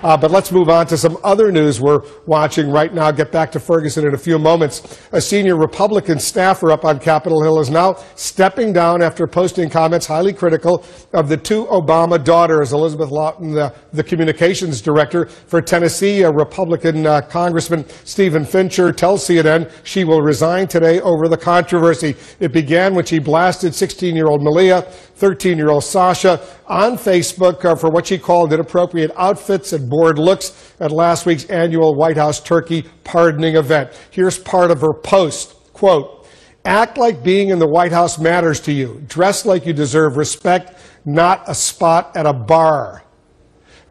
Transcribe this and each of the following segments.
But let's move on to some other news we're watching right now. Get back to Ferguson in a few moments. A senior Republican staffer up on Capitol Hill is now stepping down after posting comments highly critical of the two Obama daughters. Elizabeth Lawton, the communications director for Tennessee, a Republican Congressman Stephen Fincher, tells CNN she will resign today over the controversy. It began when she blasted 16-year-old Malia, 13-year-old Sasha on Facebook for what she called inappropriate outfits and bored looks at last week's annual White House turkey pardoning event. Here's part of her post. Quote, "Act like being in the White House matters to you. Dress like you deserve respect, not a spot at a bar."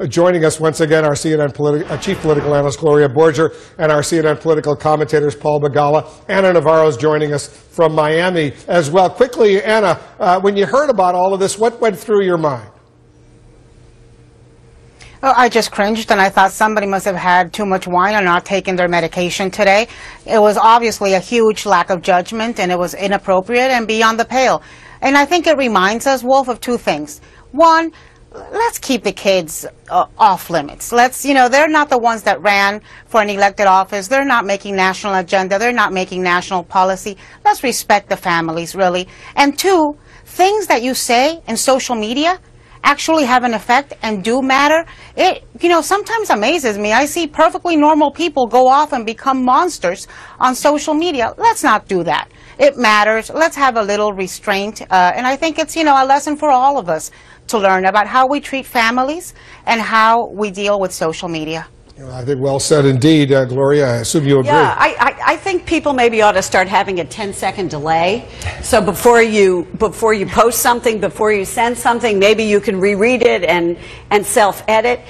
Joining us once again, our CNN chief political analyst Gloria Borger and our CNN political commentators Paul Begala. Anna Navarro's joining us from Miami as well. Quickly, Anna, when you heard about all of this, what went through your mind? Well, I just cringed, and I thought somebody must have had too much wine or not taken their medication today. It was obviously a huge lack of judgment, and it was inappropriate and beyond the pale. And I think it reminds us, Wolf, of two things. One, let's keep the kids off limits. They're not the ones that ran for an elected office. They're not making national agenda. They're not making national policy. Let's respect the families, really. And two, things that you say in social media actually have an effect and do matter. It, sometimes amazes me. I see perfectly normal people go off and become monsters on social media. Let's not do that. It matters. Let's have a little restraint. And I think it's, a lesson for all of us to learn about how we treat families and how we deal with social media. I think well said indeed, Gloria. I assume you agree. Yeah, I think people maybe ought to start having a 10-second delay. So before you post something, before you send something, maybe you can reread it and self-edit.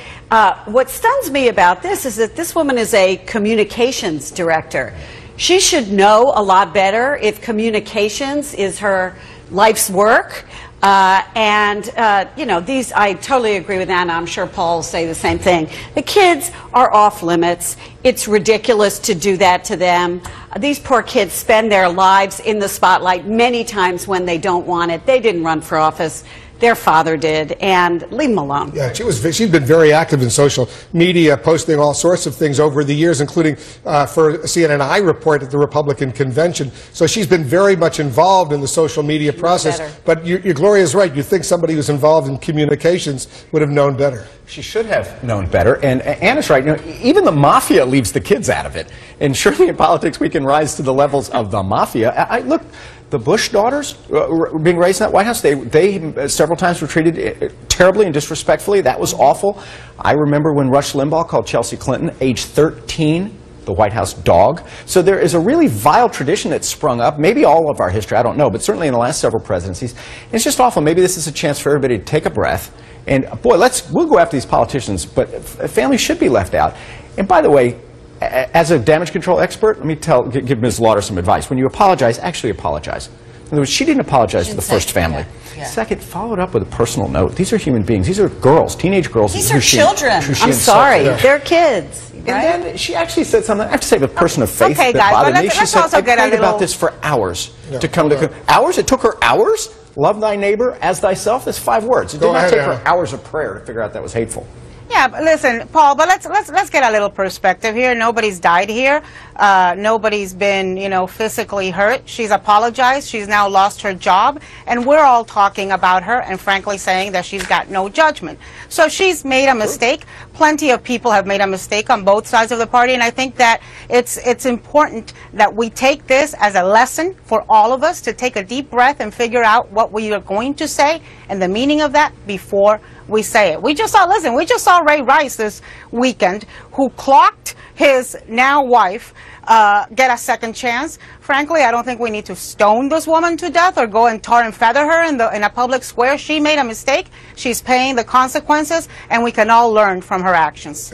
What stuns me about this is that this woman is a communications director. She should know a lot better if communications is her life's work. I totally agree with Anna. I'm sure Paul will say the same thing. The kids are off limits. It's ridiculous to do that to them. These poor kids spend their lives in the spotlight many times when they don't want it. They didn't run for office. Their father did, and leave them alone. Yeah, she's been very active in social media, posting all sorts of things over the years, including for a CNN report at the Republican convention. So she's been very much involved in the social media process. But Gloria's right. You think somebody who's involved in communications would have known better. She should have known better. And Anna's right. Even the Mafia leaves the kids out of it. And surely in politics we can rise to the levels of the Mafia. Look. The Bush daughters being raised in that White House, they several times were treated terribly and disrespectfully. That was awful. I remember when Rush Limbaugh called Chelsea Clinton, age 13, the White House dog. So there is a really vile tradition that's sprung up, maybe all of our history, I don't know, but certainly in the last several presidencies. It's just awful. Maybe this is a chance for everybody to take a breath. And boy, we'll go after these politicians, but families should be left out. And by the way, as a damage control expert, let me give Ms. Lauder some advice. When you apologize, actually apologize. In other words, she didn't apologize to the first family. Yeah. Second, follow it up with a personal note. These are human beings. These are girls, teenage girls. These are children. I'm sorry. They're kids. And then she actually said something, I have to say, with a person of faith that bothered me. She said, I prayed about this for hours to come to... Hours? It took her hours? Love thy neighbor as thyself? That's 5 words. It did not take her hours of prayer to figure out that was hateful. Yeah, but listen, Paul, but let's get a little perspective here. Nobody's died here. Nobody's been, physically hurt. She's apologized. She's now lost her job. And we're all talking about her and frankly saying that she's got no judgment. So she's made a mistake. Plenty of people have made a mistake on both sides of the party. And I think that it's important that we take this as a lesson for all of us to take a deep breath and figure out what we are going to say and the meaning of that before we say it. We just saw Ray Rice this weekend, who clocked his now wife, get a second chance. Frankly, I don't think we need to stone this woman to death or go and tar and feather her in a public square. She made a mistake. She's paying the consequences, and we can all learn from her actions.